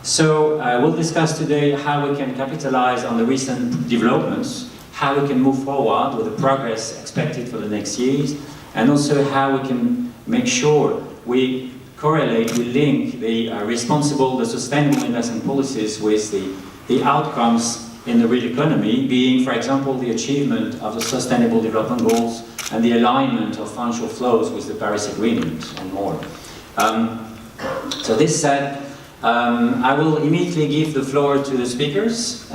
We'll discuss today how we can capitalize on the recent developments, how we can move forward with the progress expected for the next years, and also how we can make sure we correlate, we link the sustainable investment policies with the outcomes in the real economy, being, for example, the achievement of the Sustainable Development Goals and the alignment of financial flows with the Paris Agreement and more. So this said, I will immediately give the floor to the speakers.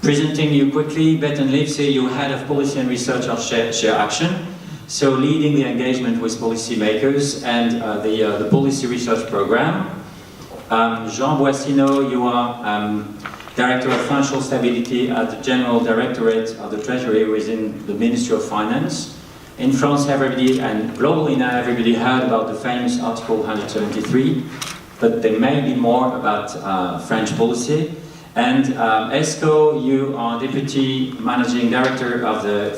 Presenting you quickly, Bethan Livesey, you Head of Policy and Research of ShareAction, so leading the engagement with policymakers and the policy research program. Jean Boissinot, you are Director of Financial Stability at the General Directorate of the Treasury within the Ministry of Finance. In France, everybody, and globally now, everybody heard about the famous Article 173, but there may be more about French policy. And Esko, you are Deputy Managing Director of the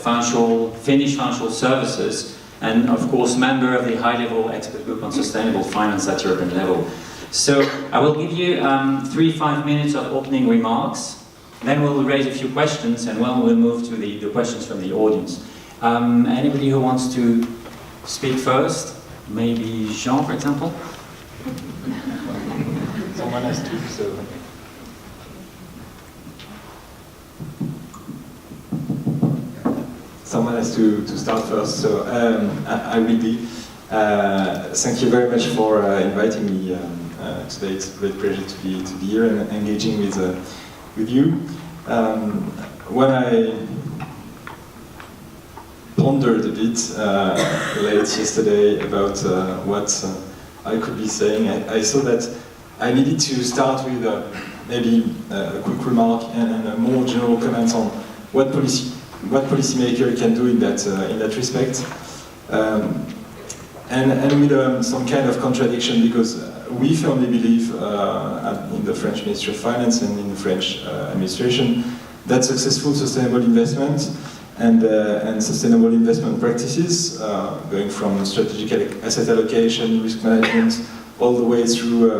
Finnish Financial Services, and of course member of the high-level expert group on sustainable finance at European level. So I will give you 3-5 minutes of opening remarks, then we'll raise a few questions, and we'll move to the questions from the audience. Anybody who wants to speak first? Maybe Jean, for example? Someone has to, so... Someone has to start first, so I will be. Thank you very much for inviting me today. It's a great pleasure to be here and engaging with you. When I pondered a bit late yesterday about what I could be saying, I saw that I needed to start with maybe a quick remark and a more general comment on what policymaker can do in that respect, and with some kind of contradiction, because we firmly believe in the French Ministry of Finance and in the French administration that successful sustainable investment and sustainable investment practices, going from strategic asset allocation, risk management, all the way through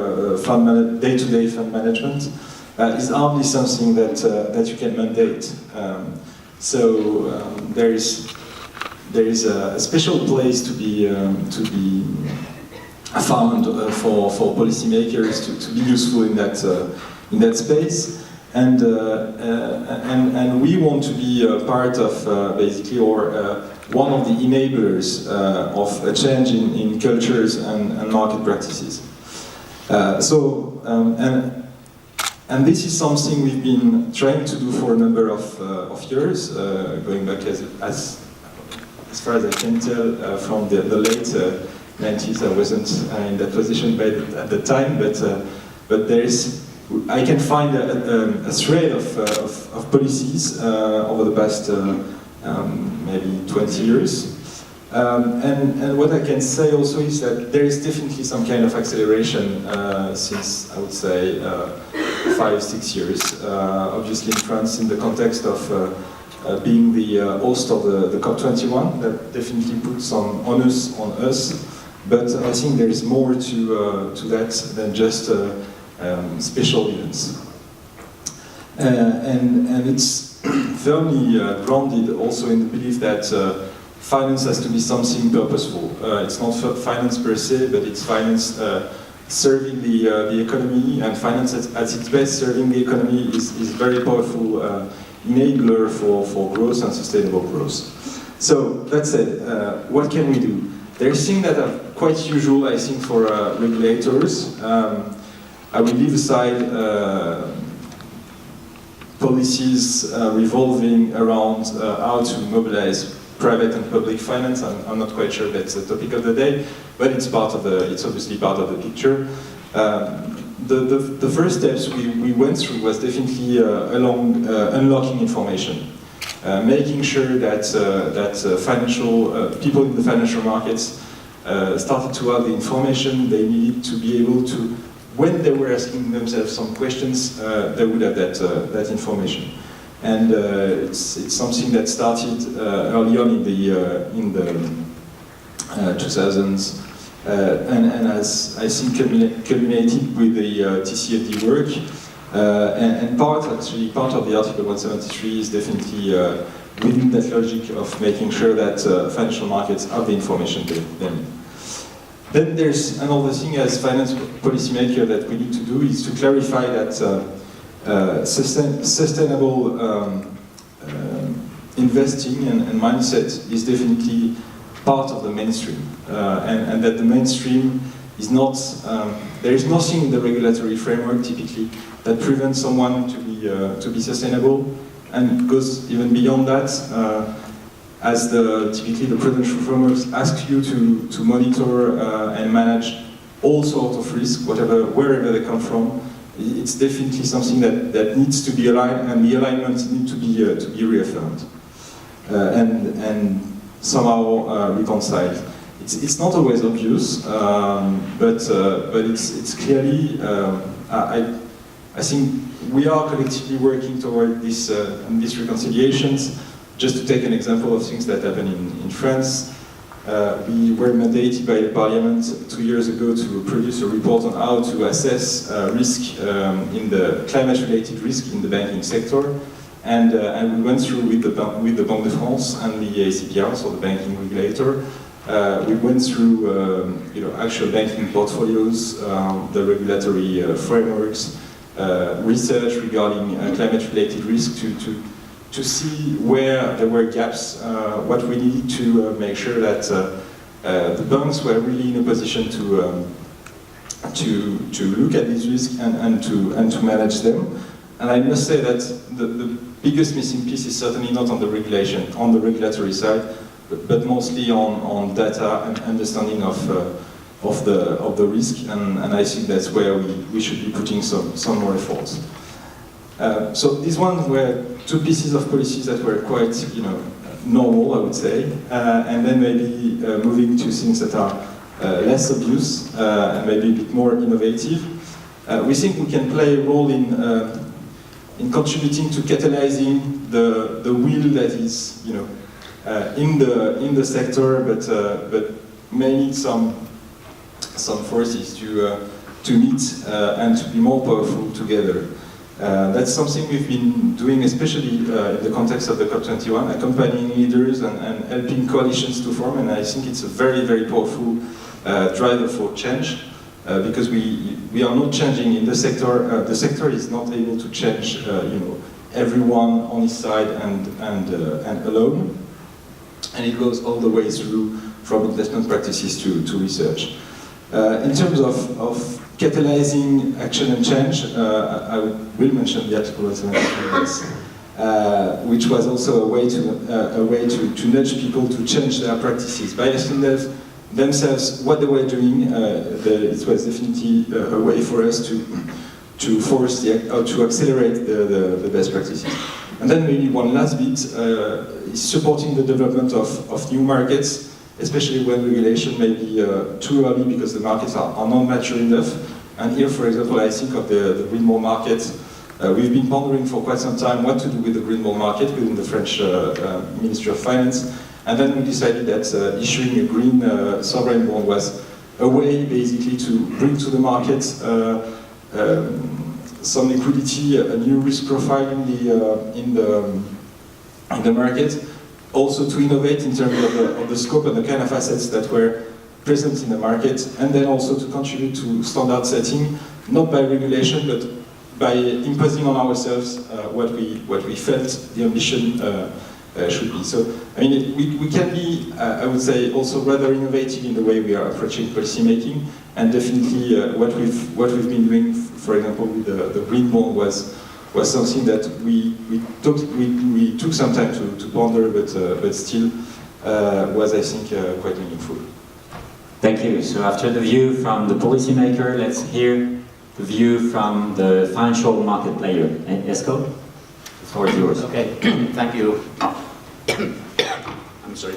day-to-day fund management, is hardly something that you can mandate. So there is a special place to be found for policymakers to be useful in that space, and we want to be a part of basically, or one of the enablers of a change in cultures and market practices. And this is something we've been trying to do for a number of years, going back as far as I can tell from the late 90s. I wasn't in that position at the time, but I can find a thread of policies over the past maybe 20 years. And what I can say also is that there is definitely some kind of acceleration since, I would say, 5-6 years. Obviously in France, in the context of being the host of the COP21, that definitely puts some onus on us. But I think there is more to that than just special events. And it's firmly grounded also in the belief that finance has to be something purposeful. It's not finance per se, but it's finance serving the economy, and finance at its best serving the economy is very powerful enabler for growth and sustainable growth. So that said, what can we do? There are things that are quite usual, I think, for regulators. I will leave aside policies revolving around how to mobilize private and public finance. I'm not quite sure that's the topic of the day, but it's obviously part of the picture. The first steps we went through was definitely along unlocking information, making sure that financial people in the financial markets started to have the information they needed to be able to, when they were asking themselves some questions, they would have that information. And it's something that started early on in the 2000s, and has, I think, culminated with the TCFD work. And part of the Article 173 is definitely within that logic of making sure that financial markets have the information they need. Then there's another thing as finance policymaker that we need to do is to clarify that sustainable investing and mindset is definitely part of the mainstream, and that the mainstream is not, there is nothing in the regulatory framework typically that prevents someone to be sustainable, and goes even beyond that, as typically the prudential frameworks ask you to monitor and manage all sorts of risks, wherever they come from. It's definitely something that needs to be aligned, and the alignment needs to be reaffirmed and somehow reconciled. It's not always obvious, but it's clearly. I think we are collectively working toward these reconciliations. Just to take an example of things that happen in France, we were mandated by the Parliament 2 years ago to produce a report on how to assess risk in the climate-related risk in the banking sector, and we went through with the Banque de France and the ACPR, so the banking regulator. We went through actual banking portfolios, the regulatory frameworks, research regarding climate-related risk to see where there were gaps, what we needed to make sure that the banks were really in a position to look at these risks and to manage them. And I must say that the biggest missing piece is certainly not on the regulation, on the regulatory side, but mostly on data and understanding of the risk, and I think that's where we should be putting some more efforts. So these ones were two pieces of policies that were quite, normal, I would say, and then maybe moving to things that are less obvious and maybe a bit more innovative. We think we can play a role in contributing to catalyzing the will that is, in the sector, but may need some forces to meet and to be more powerful together. That's something we've been doing, especially in the context of the COP21, accompanying leaders and helping coalitions to form, and I think it's a very, very powerful driver for change, because we are not changing in the sector. The sector is not able to change, everyone on his side and alone, and it goes all the way through from investment practices to research. In terms of catalyzing action and change, I will mention the Article 173, which was also a way to nudge people to change their practices by asking themselves what they were doing. It was definitely a way for us to force to accelerate the best practices. And then maybe one last bit is supporting the development of new markets, especially when regulation may be too early because the markets are not mature enough. And here, for example, I think of the green bond market. We've been pondering for quite some time what to do with the green bond market within the French Ministry of Finance. And then we decided that issuing a green sovereign bond was a way, basically, to bring to the market some liquidity, a new risk profile in the market. Also to innovate in terms of the scope and the kind of assets that were present in the market, and then also to contribute to standard setting, not by regulation, but by imposing on ourselves what we felt the ambition should be. So, I mean, we can be, I would say, also rather innovative in the way we are approaching policy making, and definitely what we've been doing, for example, with the green bond was something that we took some time to ponder, but still was, I think, quite meaningful. Thank you. So after the view from the policymaker, let's hear the view from the financial market player. Esko, the floor is yours. Okay, thank you. I'm sorry.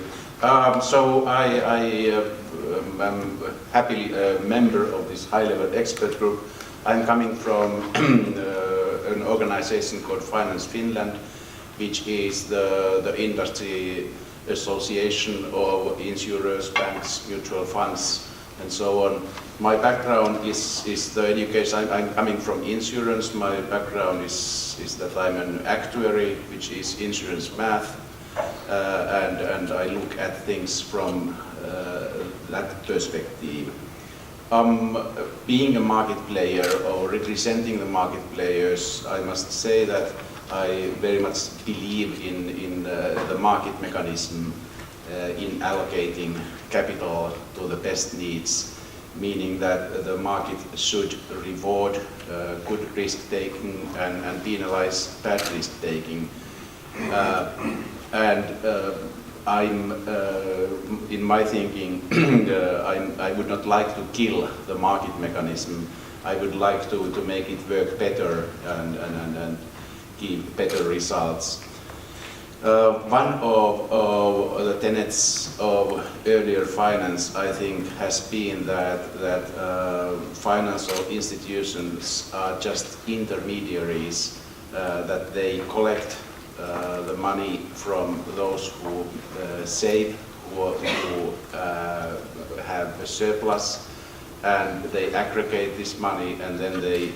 So I am happily a member of this high-level expert group. I'm coming from an organization called Finance Finland, which is the industry association of insurers, banks, mutual funds and so on. My background is the education. I'm coming from insurance. My background is that I'm an actuary, which is insurance math, and I look at things from that perspective. Being a market player or representing the market players, I must say that I very much believe in the market mechanism in allocating capital to the best needs, meaning that the market should reward good risk-taking and penalize bad risk-taking. I'm, in my thinking, I would not like to kill the market mechanism. I would like to make it work better and give better results. One of the tenets of earlier finance, I think, has been that financial institutions are just intermediaries, that they collect the money from those who save, who have a surplus, and they aggregate this money, and then they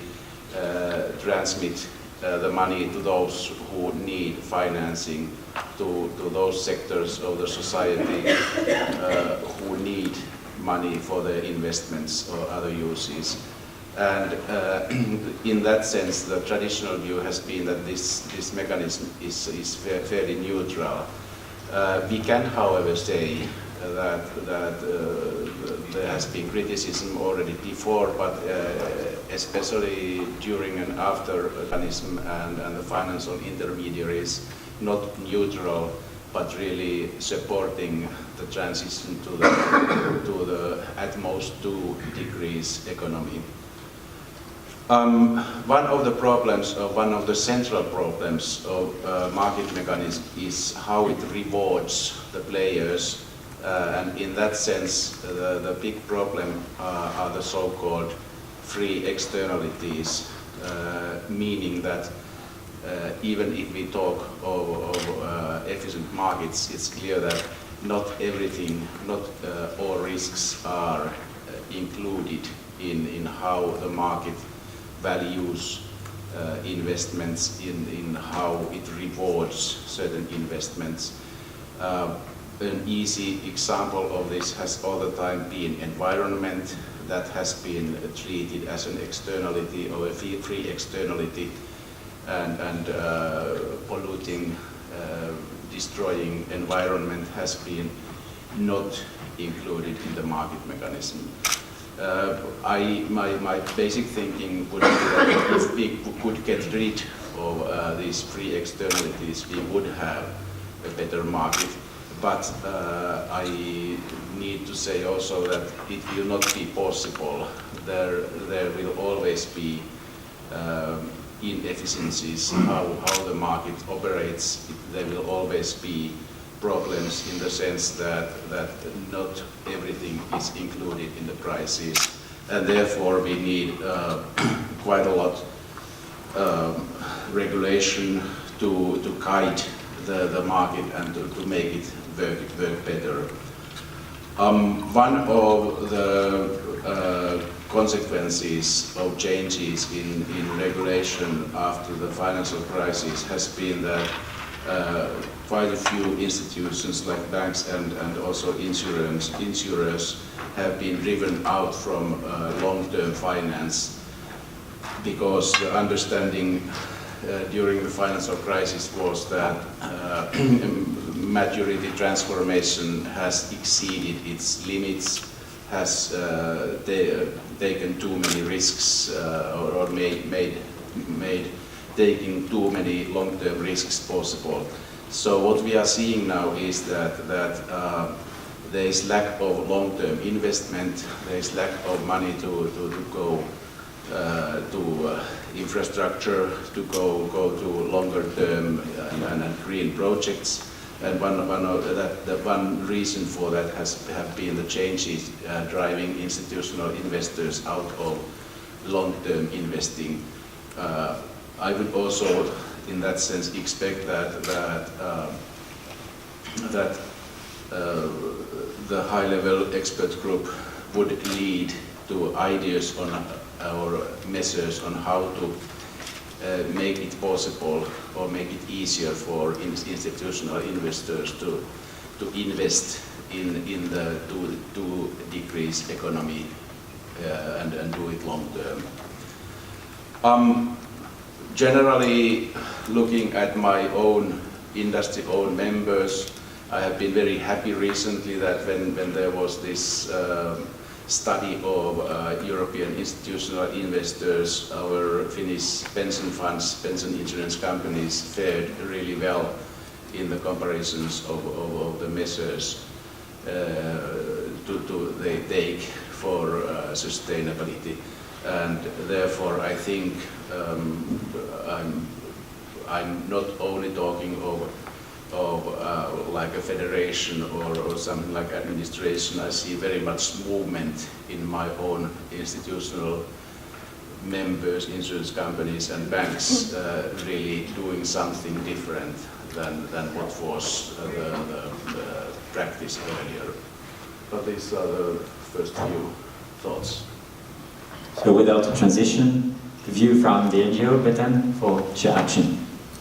transmit the money to those who need financing, to those sectors of the society who need money for their investments or other uses. And in that sense, the traditional view has been that this mechanism is fairly neutral. We can, however, say that there has been criticism already before, but especially during and after mechanism and the financial intermediaries, not neutral, but really supporting the transition to the at most 2 degrees economy. One of the problems, or one of the central problems of market mechanism is how it rewards the players, and in that sense the big problem are the so-called free externalities, meaning that even if we talk of efficient markets, it's clear that not everything, not all risks are included in how the market values investments, in how it rewards certain investments. An easy example of this has all the time been environment, that has been treated as an externality or a free externality, and polluting, destroying environment has been not included in the market mechanism. My basic thinking would be that if we could get rid of these free externalities, we would have a better market. But I need to say also that it will not be possible. There will always be inefficiencies how the market operates. There will always be problems in the sense that not everything is included in the prices, and therefore we need quite a lot regulation to guide the market and to make it work better. One of the consequences of changes in regulation after the financial crisis has been that quite a few institutions like banks and also insurers have been driven out from long-term finance, because the understanding during the financial crisis was that maturity transformation has exceeded its limits, has taken too many risks, or made taking too many long-term risks possible. So what we are seeing now is that there is lack of long-term investment, there is lack of money to go to infrastructure, to go to longer-term and green projects. And one reason for that have been the changes driving institutional investors out of long-term investing. I would also, in that sense, expect that the high-level expert group would lead to ideas on or measures on how to make it possible or make it easier for institutional investors to invest in the two-degree economy and do it long term. Generally, looking at my own industry, own members, I have been very happy recently that when there was this study of European institutional investors, our Finnish pension funds, pension insurance companies fared really well in the comparisons of the measures they take for sustainability. And therefore I think I'm not only talking of like a federation or something like administration. I see very much movement in my own institutional members, insurance companies and banks really doing something different than what was the practice earlier. But these are the first few thoughts. So without a transition, the view from the NGO, Bethan, for ShareAction.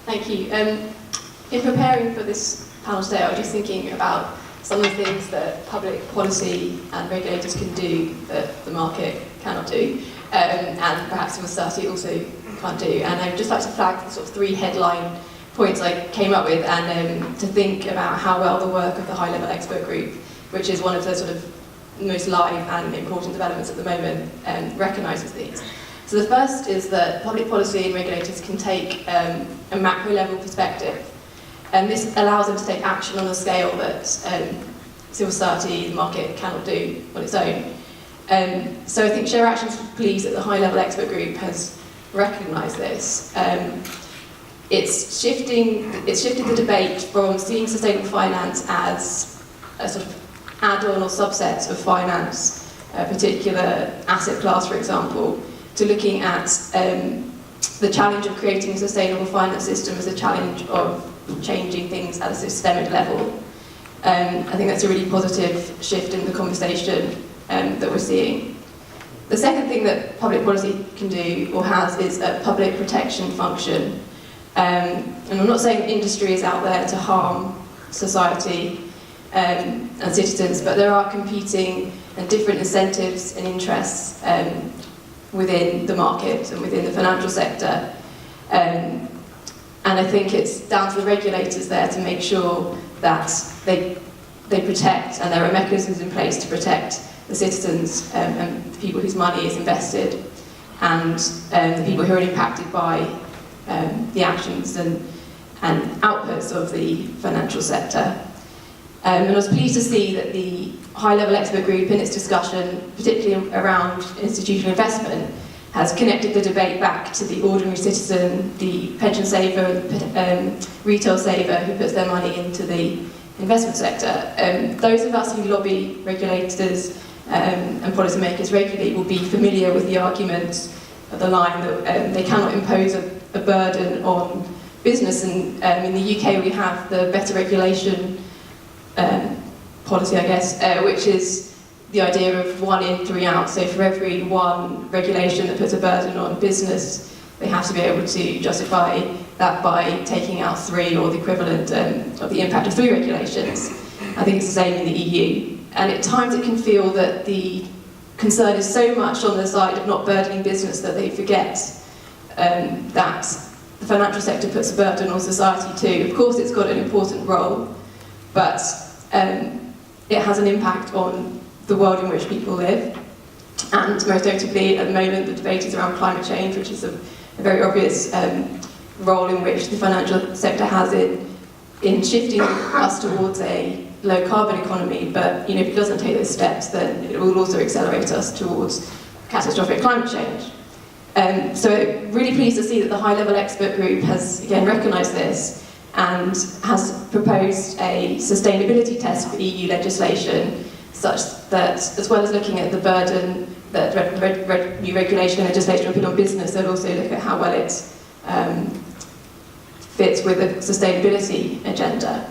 Thank you. In preparing for this panel today, I was just thinking about some of the things that public policy and regulators can do that the market cannot do, and perhaps civil society also can't do. And I'd just like to flag the sort of 3 headline points I came up with, and to think about how well the work of the high-level expert group, which is one of the sort of most live and important developments at the moment, recognises these. So the first is that public policy and regulators can take a macro-level perspective. And this allows them to take action on a scale that civil society, the market cannot do on its own. So I think ShareAction is pleased that the high-level expert group has recognised this. It's shifted the debate from seeing sustainable finance as a sort of add-on or subset of finance, a particular asset class, for example, to looking at the challenge of creating a sustainable finance system as a challenge of changing things at a systemic level. I think that's a really positive shift in the conversation that we're seeing. The second thing that public policy can do, or has, is a public protection function. And I'm not saying industry is out there to harm society and citizens, but there are competing and different incentives and interests within the market and within the financial sector. And I think it's down to the regulators there to make sure that they protect, and there are mechanisms in place to protect the citizens and the people whose money is invested, and the people who are impacted by the actions and outputs of the financial sector. And I was pleased to see that the high-level expert group in its discussion, particularly around institutional investment, has connected the debate back to the ordinary citizen, the pension saver, retail saver who puts their money into the investment sector. Those of us who lobby regulators and policymakers regularly will be familiar with the argument of the line that they cannot impose a burden on business. And in the UK we have the better regulation policy, I guess, which is the idea of 1 in, 3 out. So for every one regulation that puts a burden on business, they have to be able to justify that by taking out 3 or the equivalent of the impact of 3 regulations. I think it's the same in the EU. And at times it can feel that the concern is so much on the side of not burdening business that they forget that the financial sector puts a burden on society too. Of course it's got an important role, but it has an impact on the world in which people live. And most notably at the moment the debate is around climate change, which is a very obvious role in which the financial sector has in shifting us towards a low carbon economy. But if it doesn't take those steps, then it will also accelerate us towards catastrophic climate change. So really pleased to see that the high-level expert group has again recognised this and has proposed a sustainability test for EU legislation, such that, as well as looking at the burden that new regulation and legislation will put on business, they'll also look at how well it fits with the sustainability agenda.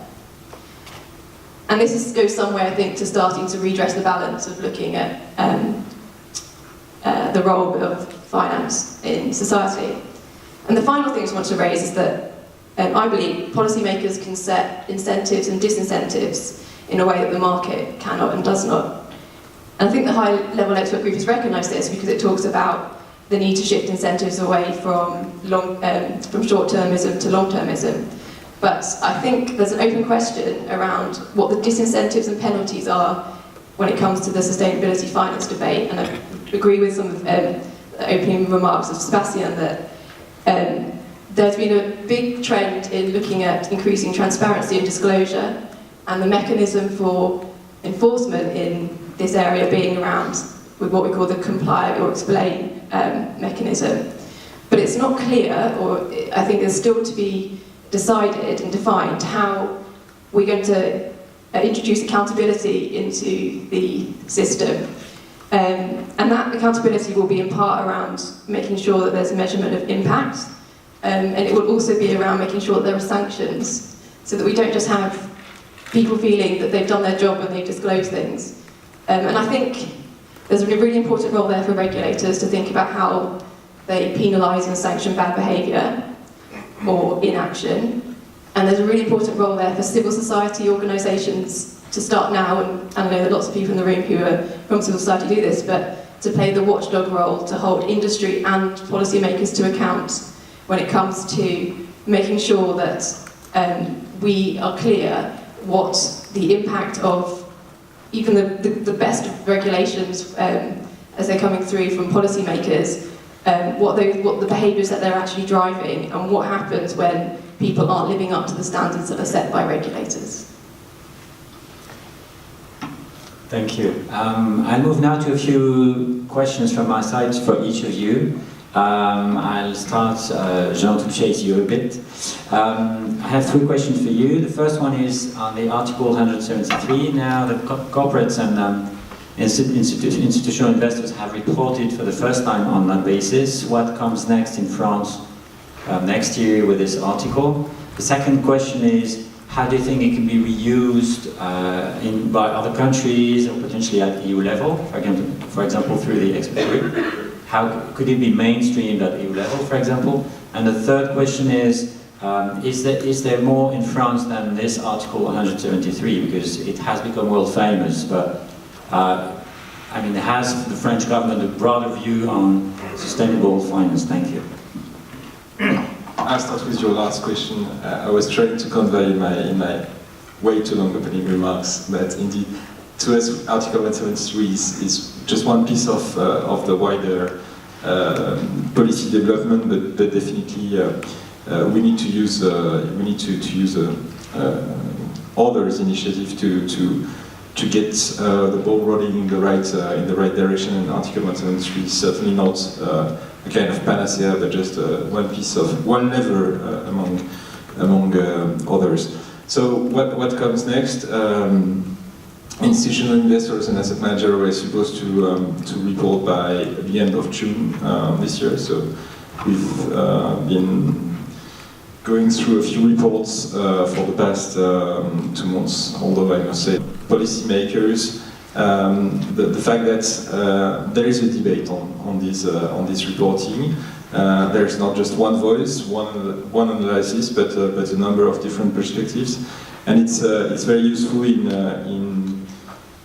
And goes some way, I think, to starting to redress the balance of looking at the role of finance in society. And the final thing I just want to raise is that I believe policymakers can set incentives and disincentives in a way that the market cannot and does not. And I think the high-level expert group has recognised this because it talks about the need to shift incentives away from short-termism to long-termism. But I think there's an open question around what the disincentives and penalties are when it comes to the sustainability finance debate. And I agree with some of the opening remarks of Sebastien that there's been a big trend in looking at increasing transparency and disclosure, and the mechanism for enforcement in this area being around with what we call the comply or explain mechanism. But it's not clear, or I think there's still to be decided and defined how we're going to introduce accountability into the system. And that accountability will be in part around making sure that there's a measurement of impact, and it will also be around making sure that there are sanctions, so that we don't just have people feeling that they've done their job when they disclose things. And I think there's a really important role there for regulators to think about how they penalise and sanction bad behaviour or inaction. And there's a really important role there for civil society organisations to start now, and I know that lots of people in the room who are from civil society do this, but to play the watchdog role to hold industry and policymakers to account when it comes to making sure that we are clear what the impact of even the best of regulations as they're coming through from policymakers, what the behaviours that they're actually driving, and what happens when people aren't living up to the standards that are set by regulators. Thank you. I'll move now to a few questions from my side for each of you. I'll start, Jean, to chase you a bit. I have three questions for you. The first one is on the Article 173. Now, the corporates and institutional investors have reported for the first time on that basis. What comes next in France next year with this article? The second question is, how do you think it can be reused by other countries or potentially at EU level, for example, through the expert group? How could it be mainstreamed at EU level, for example? And the third question is there more in France than this Article 173? Because it has become world famous, but I mean, has the French government a broader view on sustainable finance? Thank you. I'll start with your last question. I was trying to convey in my way too long opening remarks that indeed, to us, Article 173 is just one piece of the wider policy development, but definitely we need to use others' initiative to get the ball rolling in the right direction. And Article 173 is certainly not a kind of panacea, but just one lever among others. So what comes next? Institutional investors and asset managers were supposed to report by the end of June this year. So we've been going through a few reports for the past 2 months. Although I must say, policymakers, the fact that there is a debate on this reporting. There's not just one voice, one analysis, but a number of different perspectives, and it's very useful in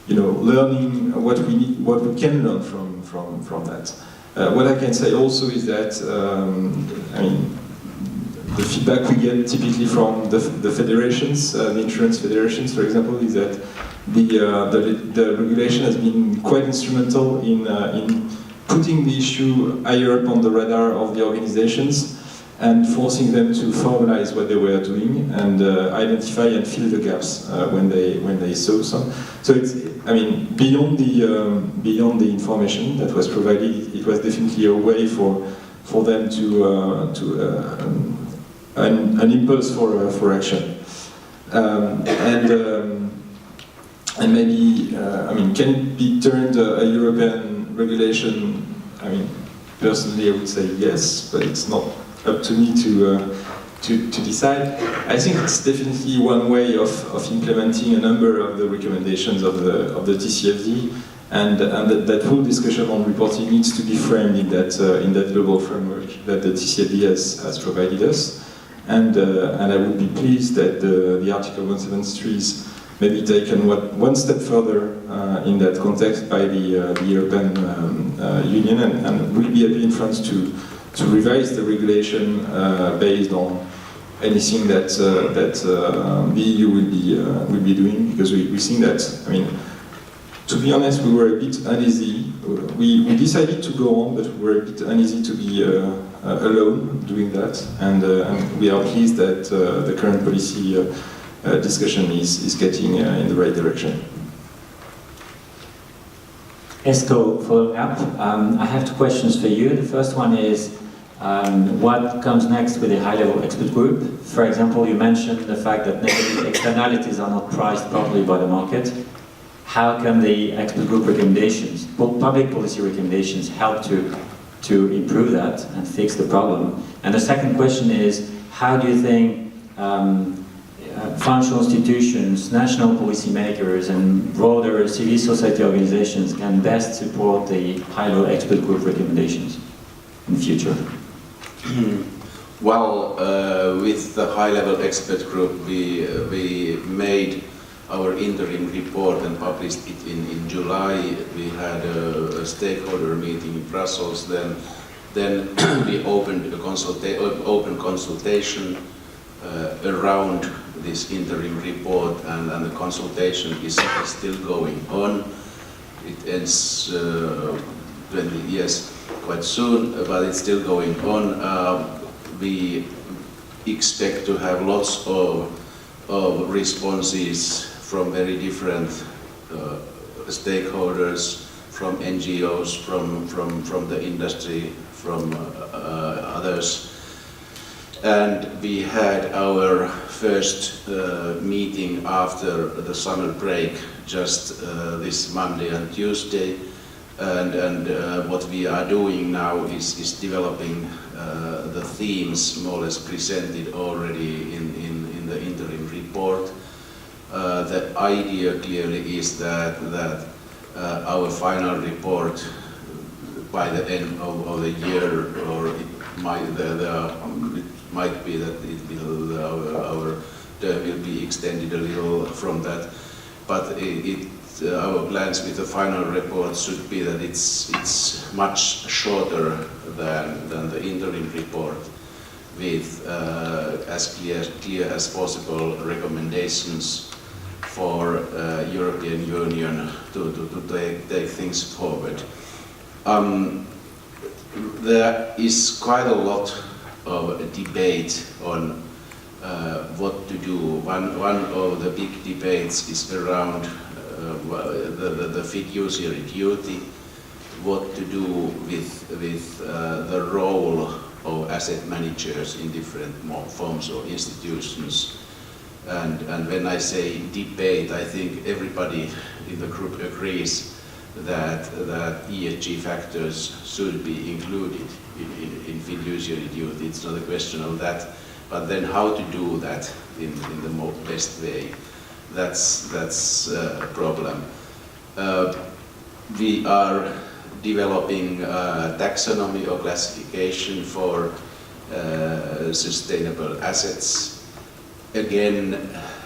learning what we can learn from that. What I can say also is that the feedback we get typically from the federations, the insurance federations, for example, is that the regulation has been quite instrumental in putting the issue higher up on the radar of the organizations and forcing them to formalize what they were doing and identify and fill the gaps when they saw some. So it's, beyond the information that was provided, it was definitely a way for them to an impulse for action. And maybe, can it be turned a European regulation? Personally, I would say yes, but it's not up to me to to decide. I think it's definitely one way of implementing a number of the recommendations of the TCFD, and that whole discussion on reporting needs to be framed in that global framework that the TCFD has provided us. And I would be pleased that the Article 173 is maybe taken one step further in that context by the European Union, and we'll be happy in France to revise the regulation based on anything that the EU will be doing, because we think that, I mean, to be honest, we were a bit uneasy. We decided to go on, but we were a bit uneasy to be alone doing that, and we are pleased that the current policy discussion is getting in the right direction. Esko, following up, I have two questions for you. The first one is, what comes next with the high-level expert group? For example, you mentioned the fact that negative externalities are not priced properly by the market. How can the expert group recommendations, public policy recommendations, help to improve that and fix the problem? And the second question is, how do you think financial institutions, national policymakers, and broader civil society organizations can best support the high-level expert group recommendations in the future? Well, with the high-level expert group, we made our interim report and published it in July. We had a stakeholder meeting in Brussels. Then we opened open consultation around this interim report, and the consultation is still going on. It ends 20 years quite soon, but it's still going on. We expect to have lots of responses from very different stakeholders, from NGOs, from the industry, from others. And we had our first meeting after the summer break just this Monday and Tuesday. And what we are doing now is developing the themes more or less presented already in the interim report. The idea clearly is that our final report by the end of the year, or it might be that our term will be extended a little from that, but our plans with the final report should be that it's much shorter than the interim report, with as clear as possible recommendations for European Union to take things forward. There is quite a lot of debate on what to do. One of the big debates is around the fiduciary duty, what to do with the role of asset managers in different forms or institutions. And when I say debate, I think everybody in the group agrees that ESG factors should be included in fiduciary duty. It's not a question of that, but then how to do that in the best way, that's a problem. We are developing taxonomy or classification for sustainable assets. Again,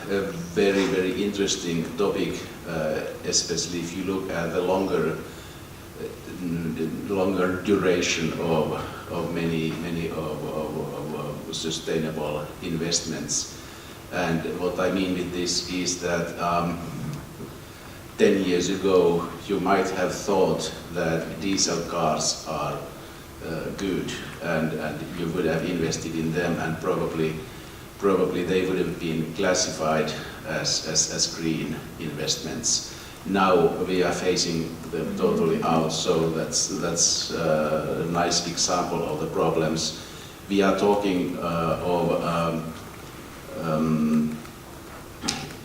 a very, very interesting topic, especially if you look at the longer duration of many of sustainable investments. And what I mean with this is that 10 years ago you might have thought that diesel cars are good, and you would have invested in them, and probably they would have been classified as green investments. Now we are phasing them totally out, so that's a nice example of the problems. We are talking of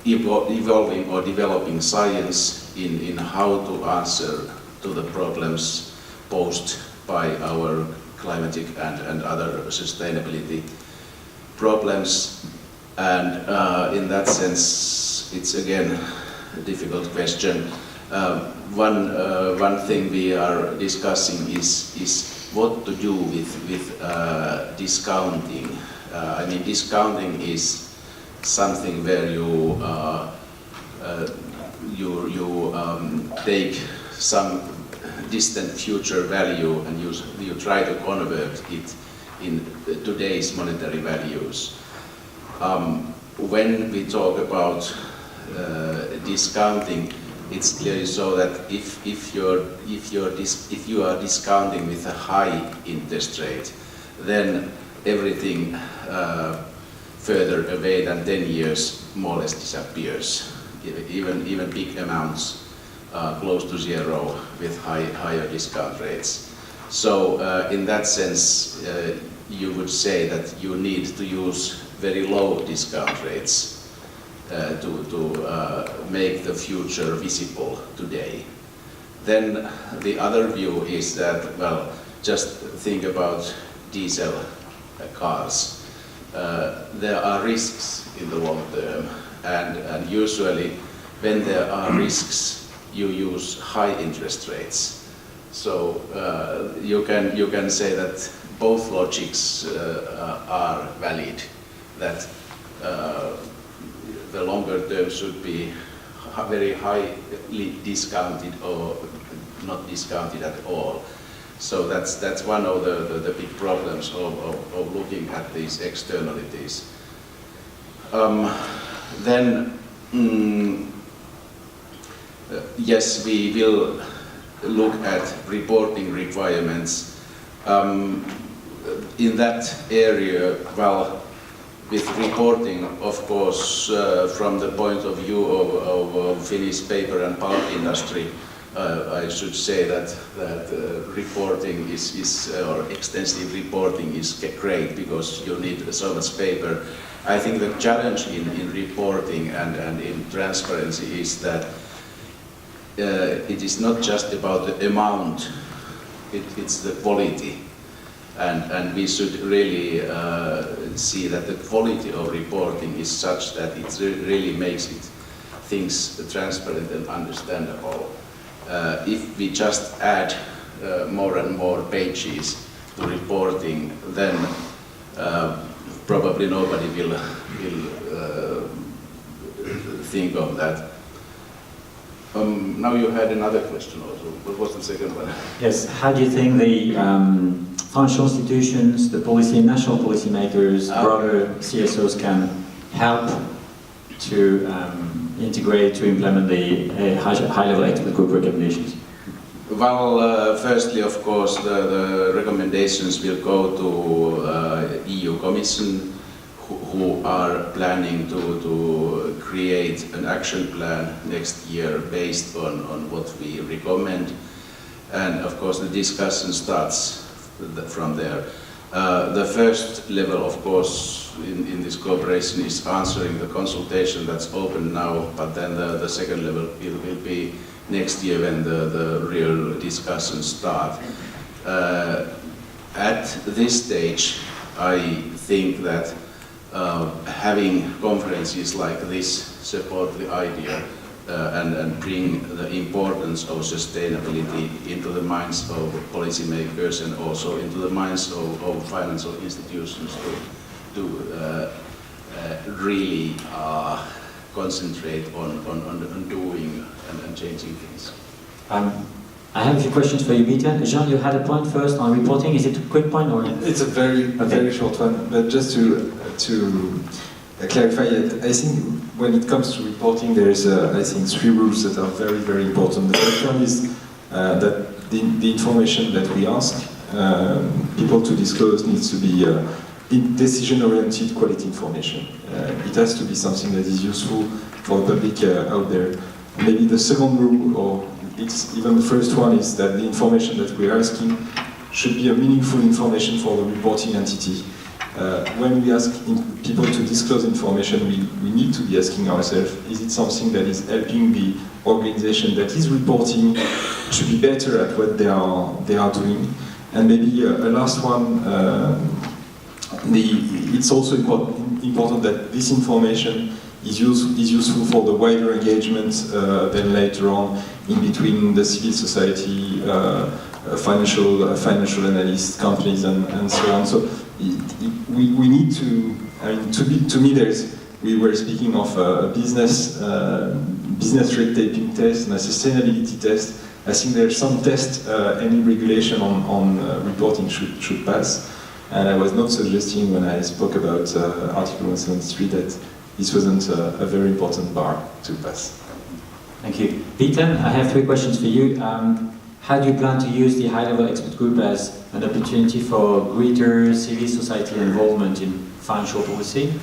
evolving or developing science in how to answer to the problems posed by our climatic and other sustainability problems, and in that sense, it's again a difficult question. One thing we are discussing is what to do with discounting. I mean, discounting is something where you take some distant future value and you try to convert it in today's monetary values. When we talk about discounting, it's clearly so that if you are discounting with a high interest rate, then everything further away than 10 years more or less disappears. Even big amounts close to zero with higher discount rates. So in that sense, you would say that you need to use very low discount rates to make the future visible today. Then the other view is that, well, just think about diesel cars. There are risks in the long term, and usually when there are risks, you use high interest rates. So you can say that both logics are valid, that the longer term should be very highly discounted or not discounted at all. So that's one of the big problems of looking at these externalities. Yes, we will look at reporting requirements. In that area, well, with reporting, of course, from the point of view of Finnish paper and pulp industry, I should say that reporting or extensive reporting is great because you need so much paper. I think the challenge in reporting and in transparency is that it is not just about the amount, it's the quality. And we should really see that the quality of reporting is such that it really makes things transparent and understandable. If we just add more and more pages to reporting, then probably nobody will think of that. Now you had another question also. What was the second one? Yes, how do you think the financial institutions, the national policy makers, broader CSOs can help to integrate, to implement the high-level expert group recommendations? Well, firstly, of course, the recommendations will go to EU Commission, who are planning to create an action plan next year based on what we recommend. And of course, the discussion starts from there. The first level, of course, in this cooperation is answering the consultation that's open now, but then the second level will be next year when the real discussions start. At this stage, I think that having conferences like this support the idea and bring the importance of sustainability into the minds of policymakers and also into the minds of financial institutions to really concentrate on doing and changing things. I have a few questions for you, Bethan. Jean, you had a point first on reporting. Is it a quick point or? It's a very short one, but just to clarify it, I think when it comes to reporting, there is I think 3 rules that are very important. The first one is that the information that we ask people to disclose needs to be decision-oriented quality information. It has to be something that is useful for the public out there. Maybe the second rule, or it's even the first one, is that the information that we are asking should be a meaningful information for the reporting entity. When we ask people to disclose information, we need to be asking ourselves, is it something that is helping the organization that is reporting to be better at what they are doing? And maybe a last one, it's also important that this information is useful for the wider engagement then later on in between the civil society, financial analysts, companies, and so on. So we need to. I mean, to me, we were speaking of a business red taping test and a sustainability test. I think there's some test any regulation on reporting should pass. And I was not suggesting when I spoke about Article 173 that this wasn't a very important bar to pass. Thank you. Bethan, I have 3 questions for you. How do you plan to use the high-level expert group as an opportunity for greater civil society involvement in financial policy?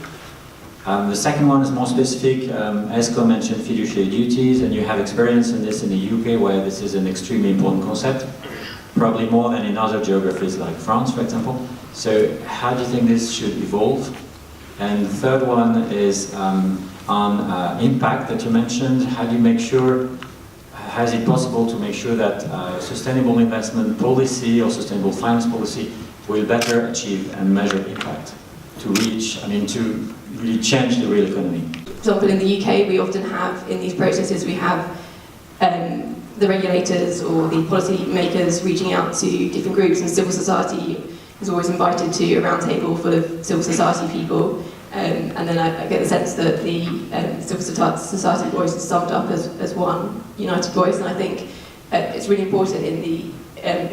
The second one is more specific. Esko mentioned fiduciary duties, and you have experience in this in the UK, where this is an extremely important concept, probably more than in other geographies like France, for example. So how do you think this should evolve? And the third one is on impact that you mentioned. How do you make sure, how is it possible to make sure that sustainable investment policy or sustainable finance policy will better achieve and measure impact to reach, to really change the real economy? For example, in the UK, we often have, in these processes, we have the regulators or the policy makers reaching out to different groups, and civil society is always invited to a round table full of civil society people. And then I get the sense that the civil society voice is summed up as one united voice, and I think it's really important in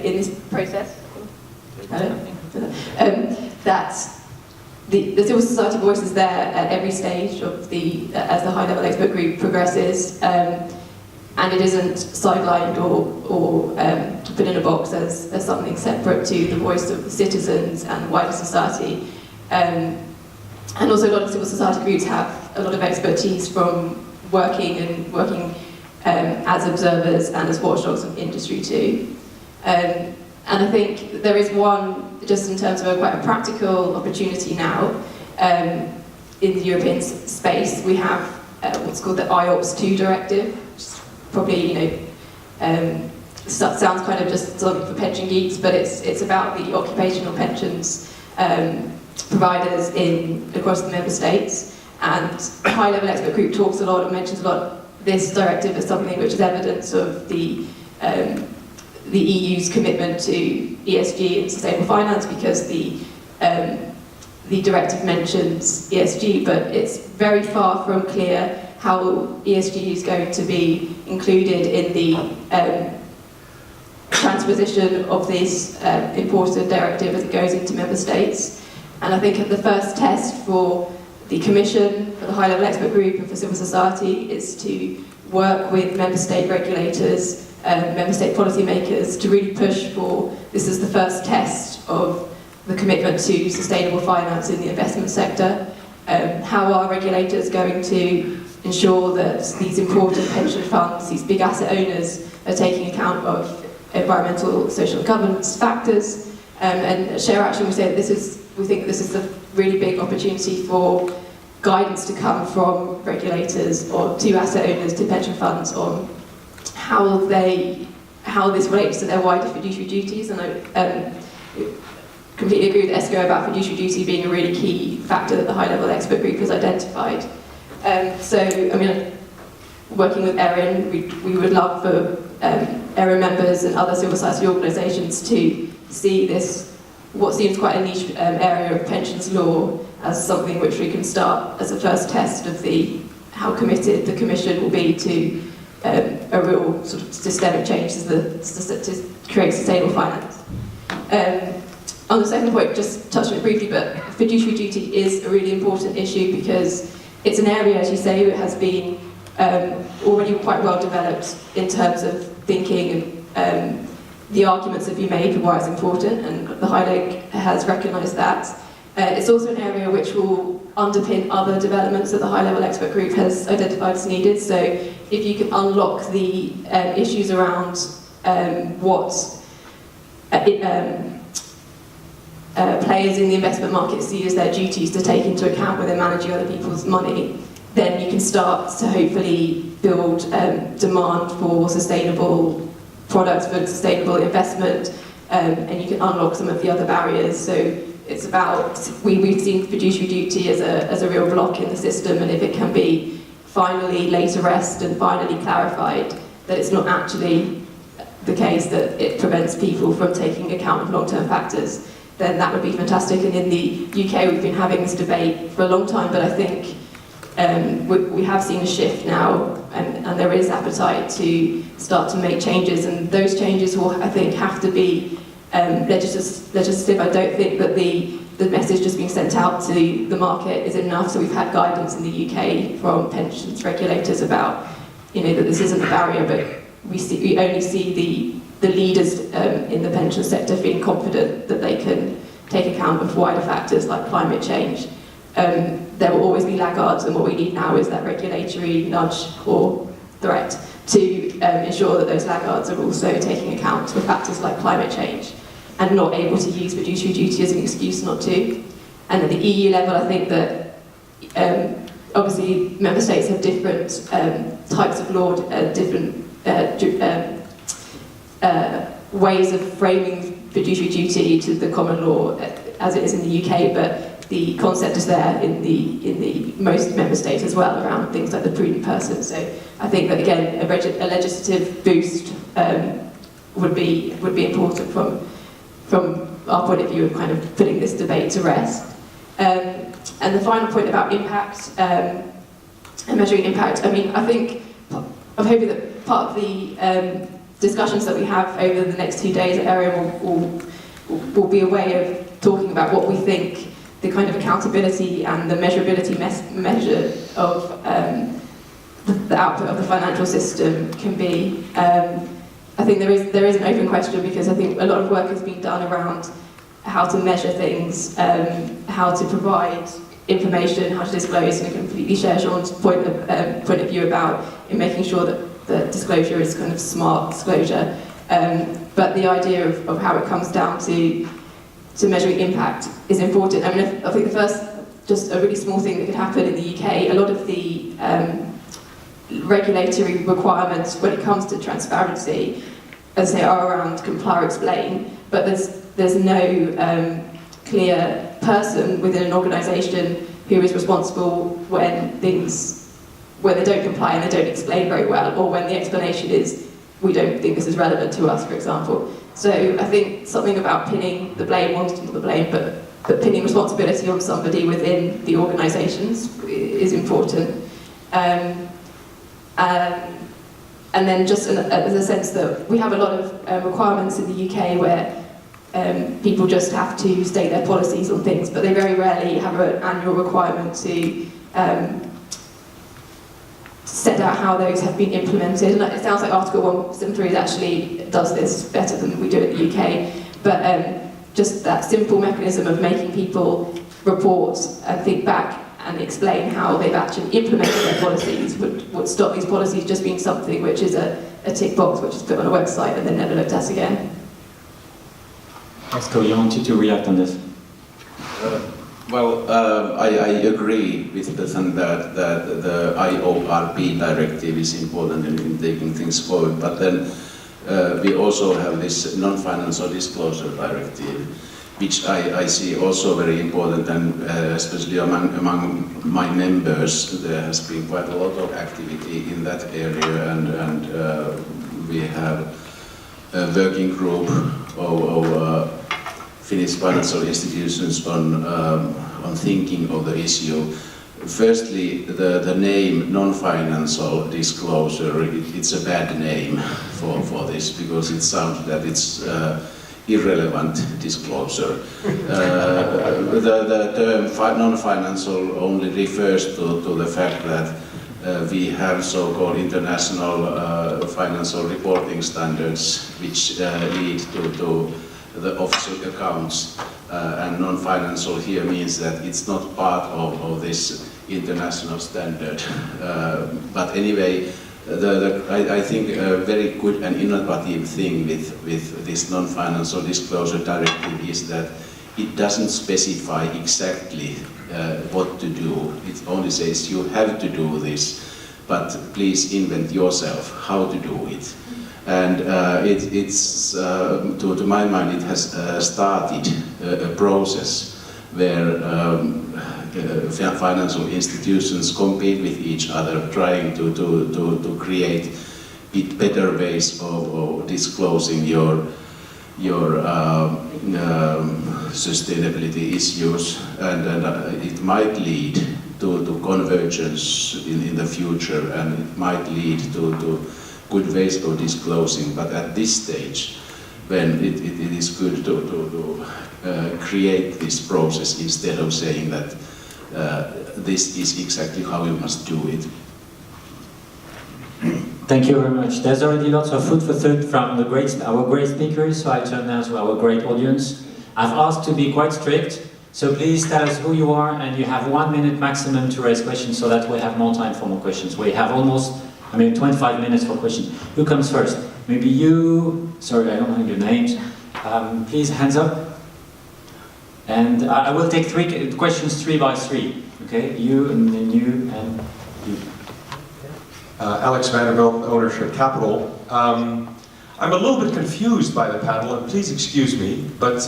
this process that the civil society voice is there at every stage of as the high-level expert group progresses, and it isn't sidelined or put in a box as something separate to the voice of the citizens and wider society. And also a lot of civil society groups have a lot of expertise from working as observers and as watchdogs of industry too. And I think there is one, just in terms of quite a practical opportunity now, in the European space, we have what's called the IOPS 2 directive, which is probably, sounds kind of just something for pension geeks, but it's about the occupational pensions providers across the member states, and the high-level expert group talks a lot and mentions a lot this directive as something which is evidence of the EU's commitment to ESG and sustainable finance, because the directive mentions ESG, but it's very far from clear how ESG is going to be included in the transposition of this important directive as it goes into member states. And I think the first test for the Commission, for the high-level expert group and for civil society is to work with member state regulators, member state policymakers to really push for, this is the first test of the commitment to sustainable finance in the investment sector. How are regulators going to ensure that these important pension funds, these big asset owners, are taking account of environmental, social and governance factors? And at ShareAction we say that we think this is a really big opportunity for guidance to come from regulators or to asset owners, to pension funds, on how this relates to their wider fiduciary duties. And I completely agree with Esko about fiduciary duty being a really key factor that the high-level expert group has identified. Working with ERIN, we would love for ERIN members and other civil society organisations to see this, what seems quite a niche area of pensions law, as something which we can start as a first test of how committed the Commission will be to a real sort of systemic change to create sustainable finance. On the second point, just touching it briefly, but fiduciary duty is a really important issue because it's an area, as you say, that has been already quite well developed in terms of thinking, and the arguments have been made for why it's important, and the High Leg has recognised that. It's also an area which will underpin other developments that the high-level expert group has identified as needed. So if you can unlock the issues around what players in the investment market see as their duties to take into account when they're managing other people's money, then you can start to hopefully build demand for sustainable products, for sustainable investment, and you can unlock some of the other barriers. So it's about, we've seen fiduciary duty as a real block in the system, and if it can be finally laid to rest and finally clarified that it's not actually the case that it prevents people from taking account of long-term factors, then that would be fantastic. And in the UK, we've been having this debate for a long time, but I think we have seen a shift now, and there is appetite to start to make changes, and those changes will, I think, have to be legislative. I don't think that the message just being sent out to the market is enough. So we've had guidance in the UK from pensions regulators about, that this isn't a barrier, but we only see the leaders in the pension sector feeling confident that they can take account of wider factors like climate change. There will always be laggards, and what we need now is that regulatory nudge or threat to ensure that those laggards are also taking account of factors like climate change and not able to use fiduciary duty as an excuse not to. And at the EU level, I think that obviously member states have different types of law, different ways of framing fiduciary duty to the common law as it is in the UK, but the concept is there in the most member states as well around things like the prudent person. So I think that again a legislative boost would be important from our point of view of kind of putting this debate to rest. And the final point about impact and measuring impact. I mean, I'm hoping that part of the discussions that we have over the next 2 days at ERIN will be a way of talking about what we think the kind of accountability and the measurability measure of the output of the financial system can be. I think there is an open question, because I think a lot of work has been done around how to measure things, how to provide information, how to disclose, and I completely share Sean's point of view about in making sure that the disclosure is kind of smart disclosure. But the idea of how it comes down to measuring impact is important. I mean, I think the first, just a really small thing that could happen in the UK, a lot of the regulatory requirements when it comes to transparency, as they are around comply or explain, but there's no clear person within an organisation who is responsible when they don't comply and they don't explain very well, or when the explanation is, we don't think this is relevant to us, for example. So I think something about pinning the blame, not the blame, but pinning responsibility on somebody within the organisations is important. And then just as a sense that we have a lot of requirements in the UK where people just have to state their policies on things, but they very rarely have an annual requirement to set out how those have been implemented. And it sounds like Article 173 actually does this better than we do in the UK, but just that simple mechanism of making people report and think back and explain how they've actually implemented their policies would stop these policies just being something which is a tick box which is put on a website and then never looked at again. Esko, you wanted to react on this? I agree with Bethan that the IORP directive is important in taking things forward, but then we also have this non-financial disclosure directive, which I see also very important, and especially among my members there has been quite a lot of activity in that area, and we have a working group of Finnish financial institutions on thinking of the issue. Firstly, the name non-financial disclosure, it's a bad name for this, because it sounds that it's irrelevant disclosure. The term non-financial only refers to the fact that we have so-called international financial reporting standards which lead to the official accounts, and non-financial here means that it's not part of this international standard. But anyway, I think a very good and innovative thing with this non-financial disclosure directive is that it doesn't specify exactly what to do. It only says you have to do this, but please invent yourself how to do it. And it's to my mind, it has started a process where financial institutions compete with each other, trying to create better ways of disclosing your sustainability issues, and it might lead to convergence in the future, and it might lead to good ways of disclosing. But at this stage, when it is good to create this process instead of saying that this is exactly how you must do it. Thank you very much. There's already lots of food for thought from our great speakers, so I turn now to our great audience. I've asked to be quite strict, so please tell us who you are, and you have 1 minute maximum to raise questions so that we have more time for more questions. We have almost, 25 minutes for questions. Who comes first? Maybe you, sorry, I don't know your names. Please, hands up. And I will take questions 3 by 3. Okay, you, and then you, and you. Alex Vanderbilt, Ownership Capital. I'm a little bit confused by the panel, and please excuse me, but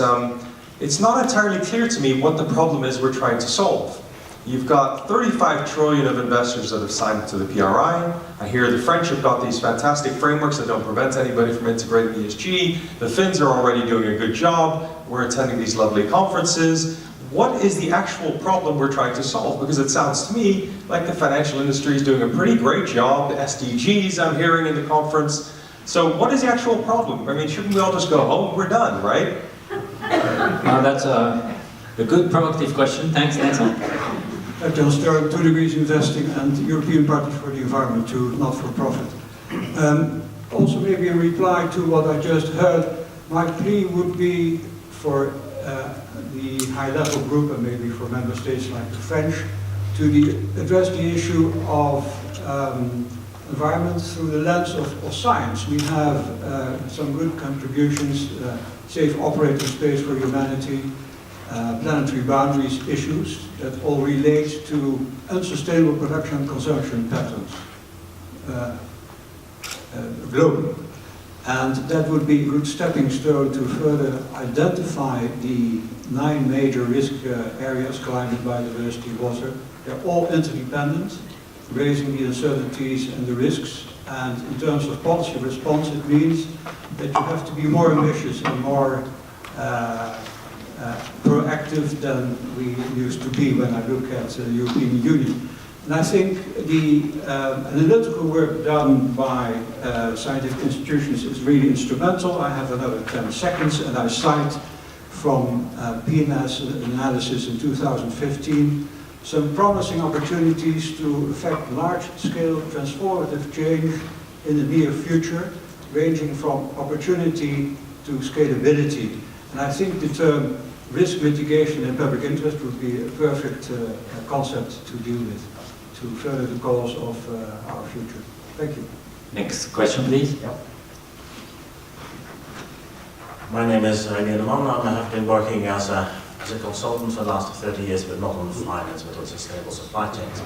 it's not entirely clear to me what the problem is we're trying to solve. You've got 35 trillion of investors that have signed up to the PRI. I hear the French have got these fantastic frameworks that don't prevent anybody from integrating ESG. The Finns are already doing a good job. We're attending these lovely conferences. What is the actual problem we're trying to solve? Because it sounds to me like the financial industry is doing a pretty great job. The SDGs I'm hearing in the conference. So what is the actual problem? I mean, shouldn't we all just go home? We're done, right? That's a good proactive question. Thanks, Nathan. John Stern, 2 Degrees Investing and European Partners for the Environment, to not-for-profit. Also maybe in reply to what I just heard, my plea would be for the high-level group, and maybe for member states like the French, to address the issue of environment through the lens of science. We have some good contributions, safe operating space for humanity, planetary boundaries issues that all relate to unsustainable production and consumption patterns globally. And that would be a good stepping stone to further identify the 9 major risk areas: climate, biodiversity, water. They're all interdependent, raising the uncertainties and the risks. And in terms of policy response, it means that you have to be more ambitious and more proactive than we used to be when I look at the European Union. And I think the analytical work done by scientific institutions is really instrumental. I have another 10 seconds, and I cite from PNAS analysis in 2015 some promising opportunities to effect large-scale transformative change in the near future, ranging from opportunity to scalability. And I think the term risk mitigation and public interest would be a perfect concept to deal with, to further the cause of our future. Thank you. Next question, please. Yep. My name is René de Man. I have been working as a consultant for the last 30 years, but not on finance, but on sustainable supply chains.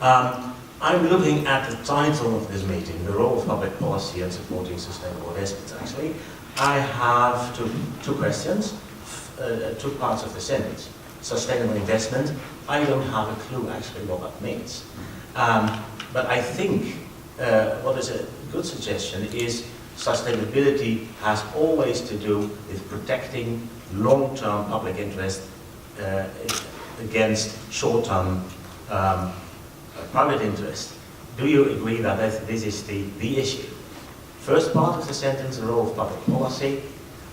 I'm looking at the title of this meeting, the role of public policy in supporting sustainable investments. Actually, I have two questions, 2 parts of the sentence. Sustainable investment, I don't have a clue actually what that means. But I think what is a good suggestion is sustainability has always to do with protecting long-term public interest against short-term private interest. Do you agree that this is the issue? First part of the sentence, the role of public policy.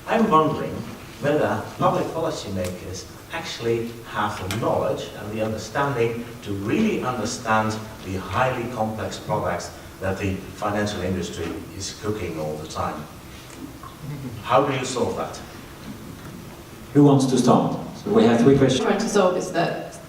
I'm wondering whether public policy makers actually have the knowledge and the understanding to really understand the highly complex products that the financial industry is cooking all the time. How do you solve that? Who wants to start? So we have 3 questions. Trying to solve is that,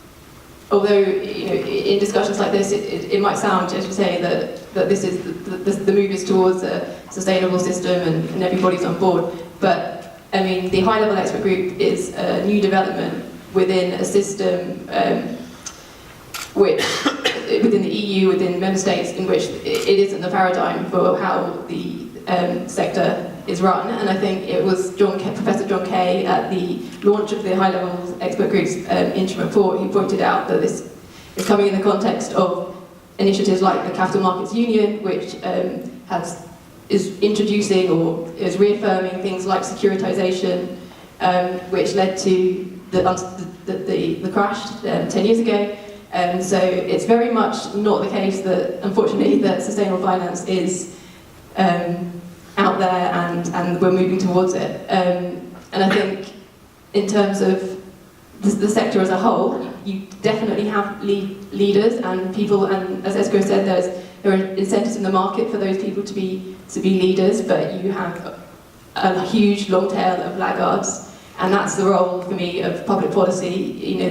although in discussions like this, it might sound, as you say, that this is the move is towards a sustainable system and everybody's on board. But I mean, the high-level expert group is a new development within a system which, within the EU, within member states, in which it isn't the paradigm for how the sector is run. And I think it was Professor John Kay at the launch of the high-level expert group's interim report who pointed out that this is coming in the context of initiatives like the Capital Markets Union, which is introducing or is reaffirming things like securitization, which led to the crash 10 years ago. So it's very much not the case that, unfortunately, that sustainable finance is out there and we're moving towards it. And I think in terms of the sector as a whole, you definitely have leaders and people, and as Esko said, there are incentives in the market for those people to be leaders, but you have a huge long tail of laggards, and that's the role for me of public policy. You know,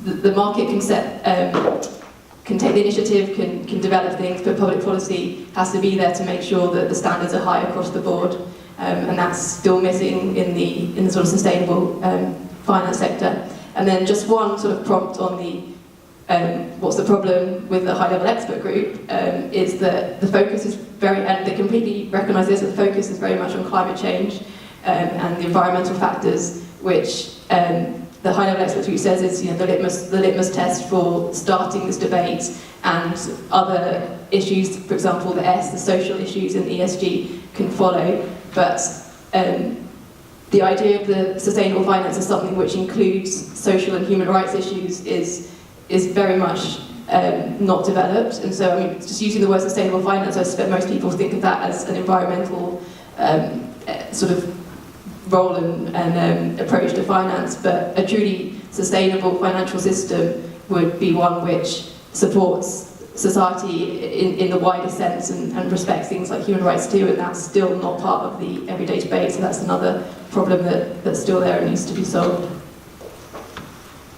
the market can take the initiative, can develop things, but public policy has to be there to make sure that the standards are high across the board, and that's still missing in the sort of sustainable finance sector. And then just one sort of prompt on the what's the problem with the high-level expert group is that the focus is and they completely recognise this, that the focus is very much on climate change and the environmental factors, which the high-level expert group says is, you know, the litmus test for starting this debate, and other issues, for example, the social issues and ESG can follow. But the idea of the sustainable finance as something which includes social and human rights issues is very much not developed. And so, I mean, just using the word sustainable finance, I suspect most people think of that as an environmental sort of role and approach to finance, but a truly sustainable financial system would be one which supports society in the wider sense and respects things like human rights too, and that's still not part of the everyday debate, so that's another problem that's still there and needs to be solved.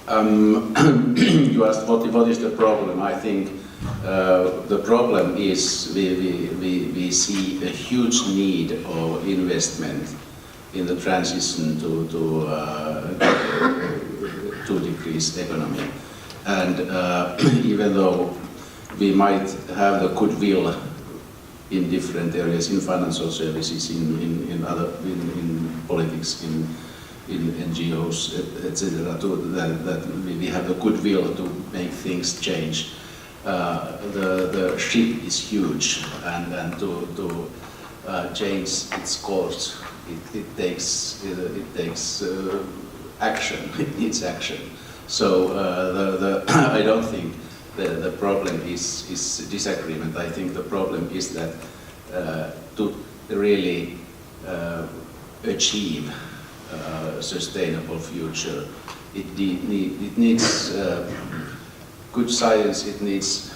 You asked what is the problem. I think the problem is we see a huge need of investment in the transition to 2-degree economy. And even though we might have the goodwill in different areas, in financial services, in politics, in NGOs, etc., that we have the goodwill to make things change. The ship is huge, and to change its course, it takes action. It needs action. So I don't think the problem is disagreement. I think the problem is that to really achieve a sustainable future, it needs good science, it needs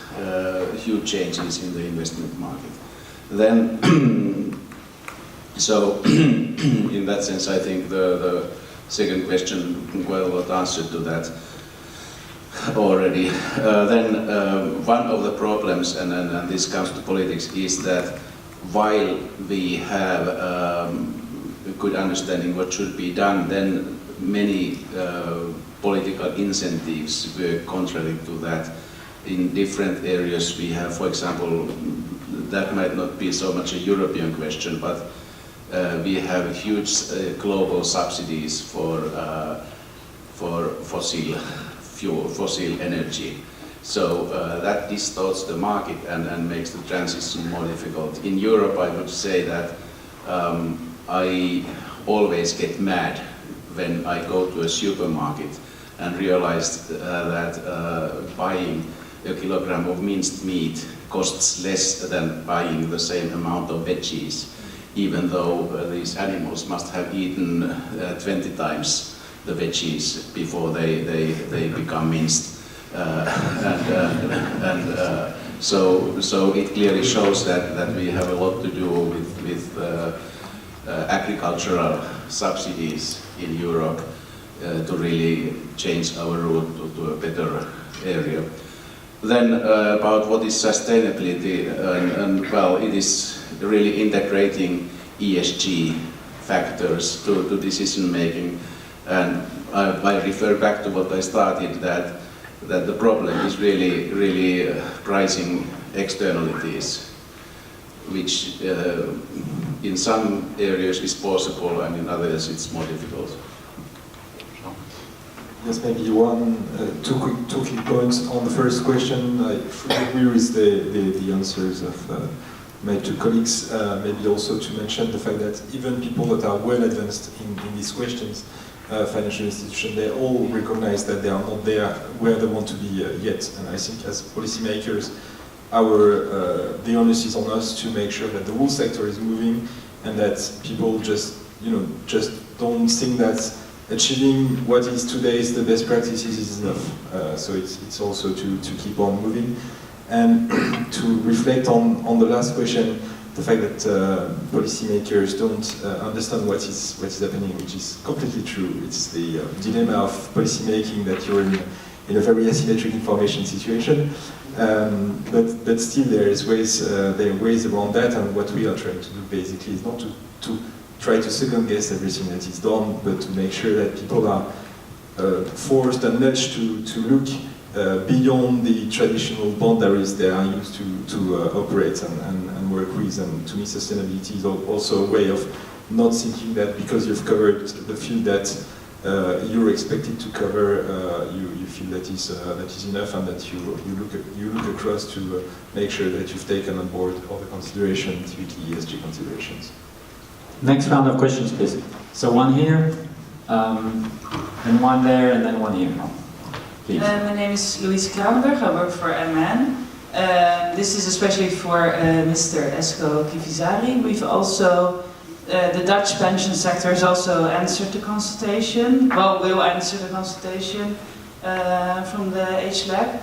huge changes in the investment market. Then, so in that sense, I think the second question, quite a lot answered to that already. Then one of the problems, and this comes to politics, is that while we have a good understanding what should be done, then many political incentives were contrary to that. In different areas we have, for example, that might not be so much a European question, but we have huge global subsidies for fossil fuel, fossil energy. So that distorts the market and makes the transition more difficult. In Europe, I would say that I always get mad when I go to a supermarket and realize that buying a kilogram of minced meat costs less than buying the same amount of veggies, even though these animals must have eaten 20 times the veggies before they become minced. So it clearly shows that we have a lot to do with agricultural subsidies in Europe to really change our route to a better area. Then about what is sustainability, and well, it is really integrating ESG factors to decision making. And I refer back to what I started, that the problem is really pricing externalities, which in some areas is possible and in others it's more difficult. Yes, maybe two quick points on the first question. I fully agree with the answers of my two colleagues. Maybe also to mention the fact that even people that are well advanced in these questions, financial institutions, they all recognize that they are not there where they want to be yet. And I think as policymakers, the onus is on us to make sure that the whole sector is moving and that people just don't think that achieving what is today's the best practices is enough. So it's also to keep on moving. And to reflect on the last question, the fact that policymakers don't understand what is happening, which is completely true. It's the dilemma of policymaking that you're in a very asymmetric information situation. But still there are ways around that, and what we are trying to do basically is not to try to second guess everything that is done, but to make sure that people are forced and nudged to look beyond the traditional boundaries they are used to operate and work with. And to me, sustainability is also a way of not thinking that because you've covered the field that you're expected to cover, you feel that is enough, and that you look across to make sure that you've taken on board all the considerations, typically ESG considerations. Next round of questions, please. So one here, and one there, and then one here. Please. My name is Louise Kranenberg. I work for MN. This is especially for Mr. Esko Kivisaari. We've also, the Dutch pension sector has also answered the consultation. Well, will answer the consultation from the HLAC.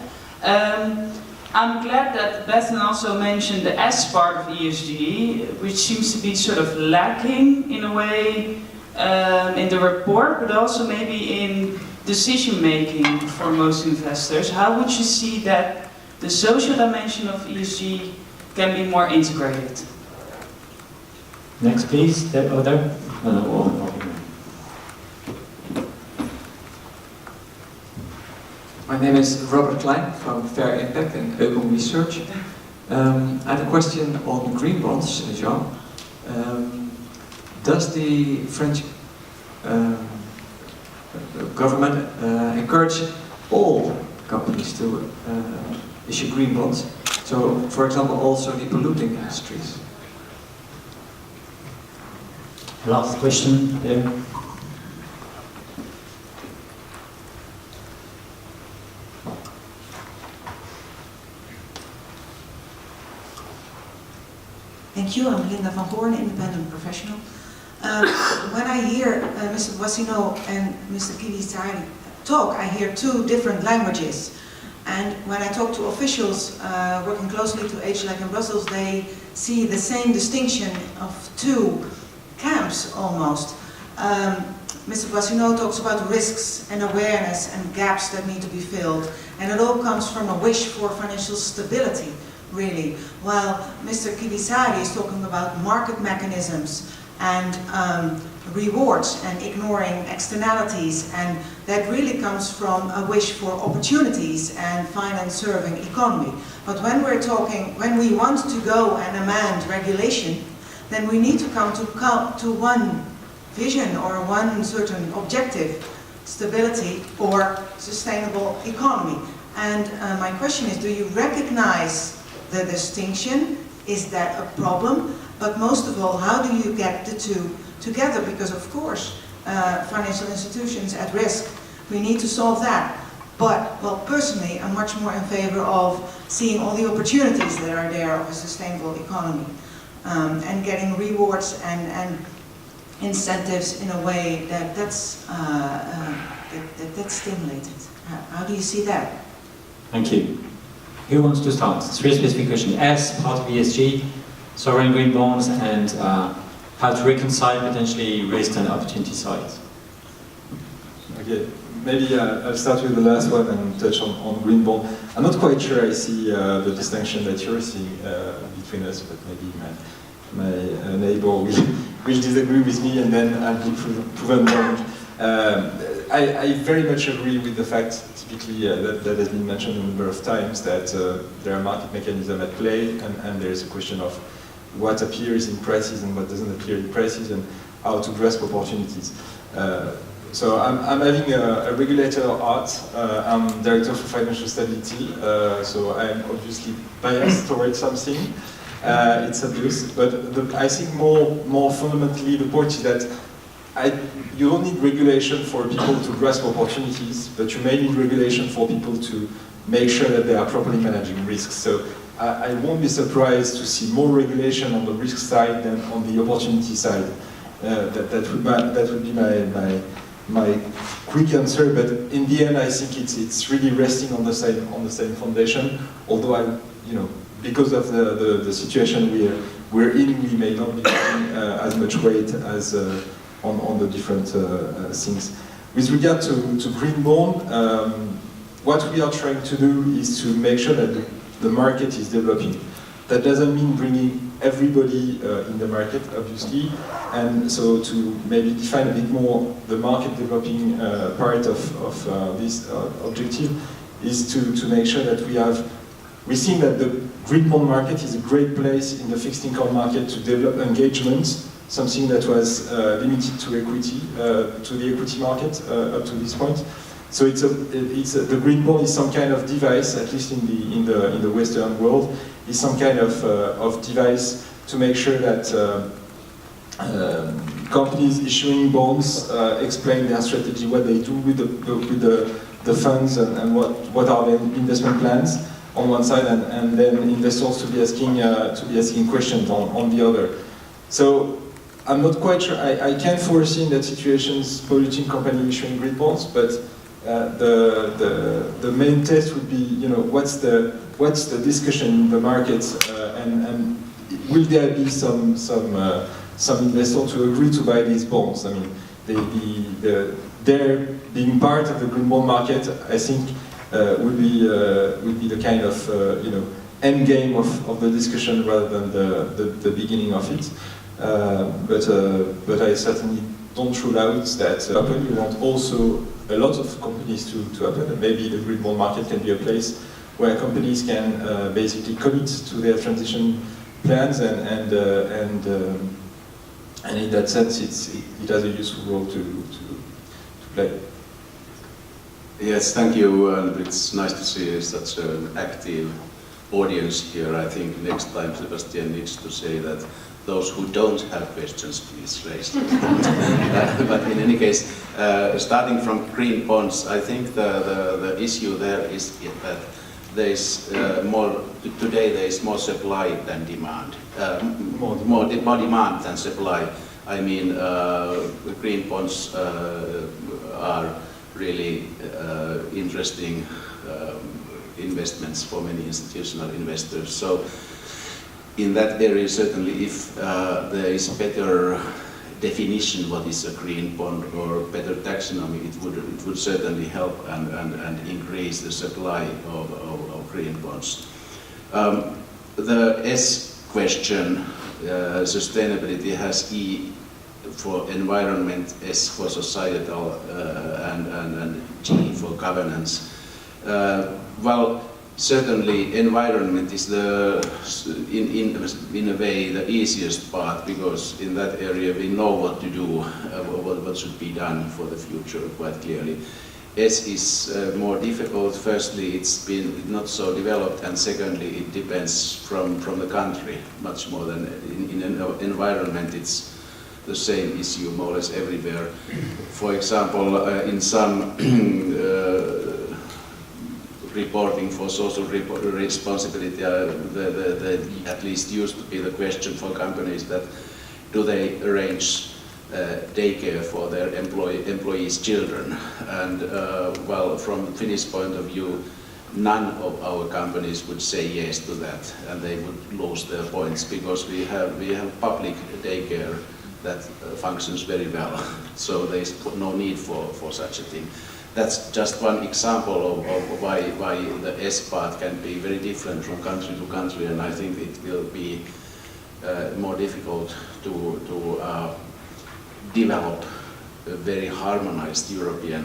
I'm glad that Bethan also mentioned the S part of ESG, which seems to be sort of lacking in a way in the report, but also maybe in decision-making for most investors. How would you see that the social dimension of ESG can be more integrated? Next, please. There. My name is Robert Klein from Fair Impact and Econ Research. I have a question on green bonds, Jean. Does the French government encourage all companies to issue green bonds? So, for example, also the polluting industries. Last question there. Thank you. I'm Linda van Hoorn, independent professional. When I hear Mr. Boissinot and Mr. Kivisaari talk, I hear two different languages. And when I talk to officials working closely to HLAC in Brussels, they see the same distinction of two camps almost. Mr. Boissinot talks about risks and awareness and gaps that need to be filled. And it all comes from a wish for financial stability, really. While Mr. Kivisaari is talking about market mechanisms and rewards and ignoring externalities, and that really comes from a wish for opportunities and finance-serving economy. But when we want to go and amend regulation, then we need to come to one vision or one certain objective, stability or sustainable economy. And my question is, do you recognize the distinction? Is that a problem? But most of all, how do you get the two together? Because of course, financial institutions at risk, we need to solve that. But, well, personally, I'm much more in favor of seeing all the opportunities that are there of a sustainable economy, and getting rewards and incentives in a way that's stimulated. How do you see that? Thank you. Who wants to start? Three specific questions. S, part of ESG, sovereign green bonds, and how to reconcile potentially risk and opportunity sides. Okay, maybe I'll start with the last one and touch on green bond. I'm not quite sure I see the distinction that you're seeing between us, but maybe my neighbor will disagree with me and then I'll be proven wrong. I very much agree with the fact, typically, that has been mentioned a number of times, that there are market mechanisms at play, and there is a question of what appears in prices and what doesn't appear in prices, and how to grasp opportunities. So I'm having a regulator art. I'm director for financial stability, so I'm obviously biased towards something. It's obvious, but I think more fundamentally the point is that you don't need regulation for people to grasp opportunities, but you may need regulation for people to make sure that they are properly managing risks. So I won't be surprised to see more regulation on the risk side than on the opportunity side. That would be my quick answer. But in the end, I think it's really resting on the same foundation. Although because of the situation we're in, we may not be giving as much weight as on the different things. With regard to green bond, what we are trying to do is to make sure that the market is developing. That doesn't mean bringing everybody in the market, obviously, and so to maybe define a bit more the market developing part of this objective is to make sure that we think that the green bond market is a great place in the fixed income market to develop engagement, something that was limited to equity, to the equity market up to this point. So the green bond is some kind of device, at least in the Western world, is some kind of device to make sure that companies issuing bonds explain their strategy, what they do with the funds, and what are their investment plans on one side, and then investors to be asking questions on the other. So I'm not quite sure. I can foresee in that situations polluting company issuing green bonds, but the main test would be, what's the discussion in the market, and will there be some investor to agree to buy these bonds? I mean, their being part of the green bond market, I think, would be the kind of end game of the discussion rather than the beginning of it. But I certainly don't rule out that happen. We want also a lot of companies to happen, and maybe the green bond market can be a place where companies can basically commit to their transition plans, and in that sense it has a useful role to play. Yes, thank you, and it's nice to see such an active audience here. I think next time Sebastien needs to say that those who don't have questions, please raise them. But in any case, starting from green bonds, I think the issue there is that there is today there is more supply than demand. More demand than supply. I mean, green bonds are really interesting investments for many institutional investors. So in that area, certainly, if there is better definition what is a green bond or better taxonomy, it would certainly help and increase the supply of green bonds. The S question, sustainability, has E for environment, S for societal, and G for governance. Well, certainly environment is in a way the easiest part, because in that area we know what to do, what should be done for the future quite clearly. S is more difficult. Firstly, it's been not so developed, and secondly, it depends from the country much more than in an environment. It's the same issue more or less everywhere. For example, in some reporting for social responsibility, at least used to be the question for companies that do they arrange daycare for their employees' children. And well, from Finnish point of view, none of our companies would say yes to that, and they would lose their points, because we have public daycare that functions very well. So there is no need for such a thing. That's just one example of why the S part can be very different from country to country, and I think it will be more difficult to develop a very harmonized European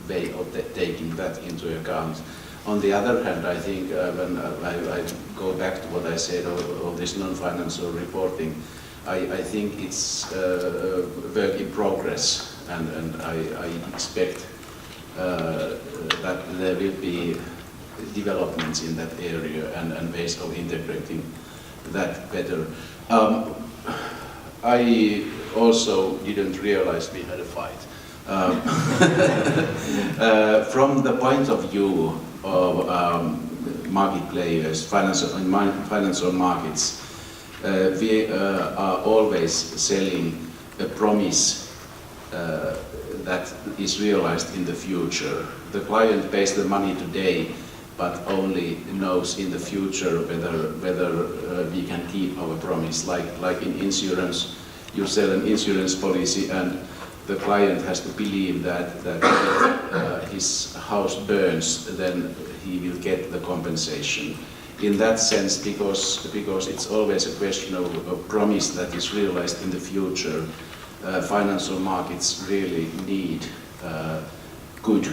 way of taking that into account. On the other hand, I think when I go back to what I said of this non-financial reporting, I think it's a work in progress, and I expect that there will be developments in that area and ways of integrating that better. I also didn't realize we had a fight. From the point of view of market players, financial markets, we are always selling a promise that is realized in the future. The client pays the money today, but only knows in the future whether we can keep our promise. Like in insurance, you sell an insurance policy and the client has to believe that if his house burns, then he will get the compensation. In that sense, because it's always a question of a promise that is realized in the future, financial markets really need good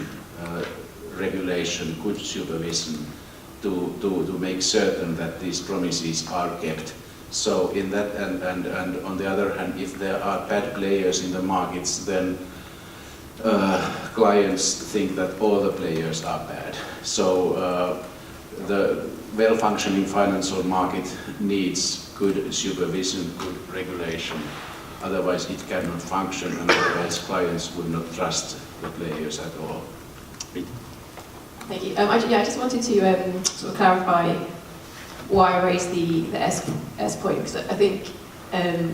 regulation, good supervision to make certain that these promises are kept. So in that, and on the other hand, if there are bad players in the markets, then clients think that all the players are bad. So the well-functioning financial market needs good supervision, good regulation. Otherwise it cannot function, and otherwise clients would not trust the players at all. Thank you. I just wanted to sort of clarify why I raised the S point, because I think I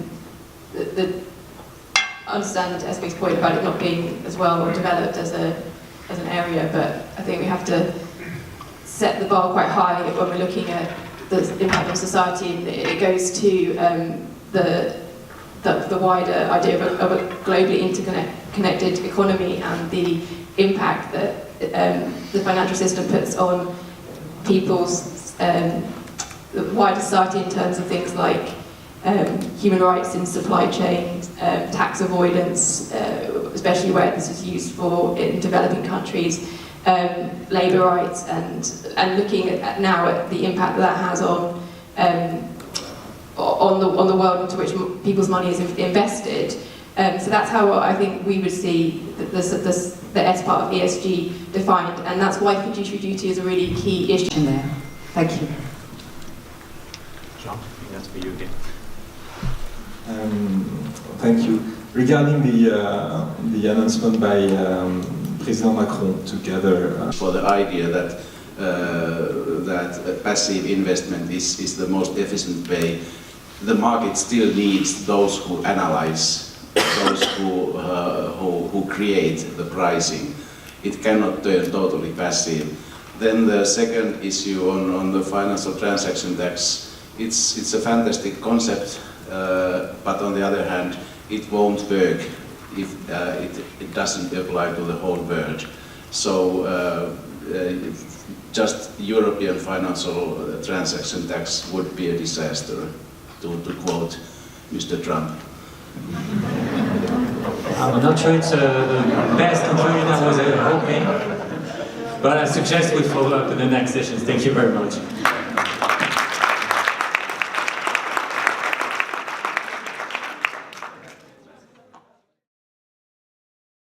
understand Esko's point about it not being as well developed as an area, but I think we have to set the bar quite high when we're looking at the impact on society, and it goes to the wider idea of a globally interconnected economy and the impact that the financial system puts on people's the wider society in terms of things like human rights in supply chains, tax avoidance, especially where this is used in developing countries, labour rights, and looking at now at the impact that has on the world into which people's money is invested. So that's how I think we would see the S part of ESG defined, and that's why fiduciary duty is a really key issue in there. Thank you. John, that's for you again. Thank you. Regarding the announcement by President Macron together for the idea that passive investment is the most efficient way, the market still needs those who analyze, those who create the pricing. It cannot turn totally passive. Then the second issue on the financial transaction tax, it's a fantastic concept, but on the other hand, it won't work if it doesn't apply to the whole world. So just European financial transaction tax would be a disaster, to quote Mr. Trump. I'm not sure it's the best conclusion I was hoping, but I suggest we follow up in the next sessions. Thank you very much.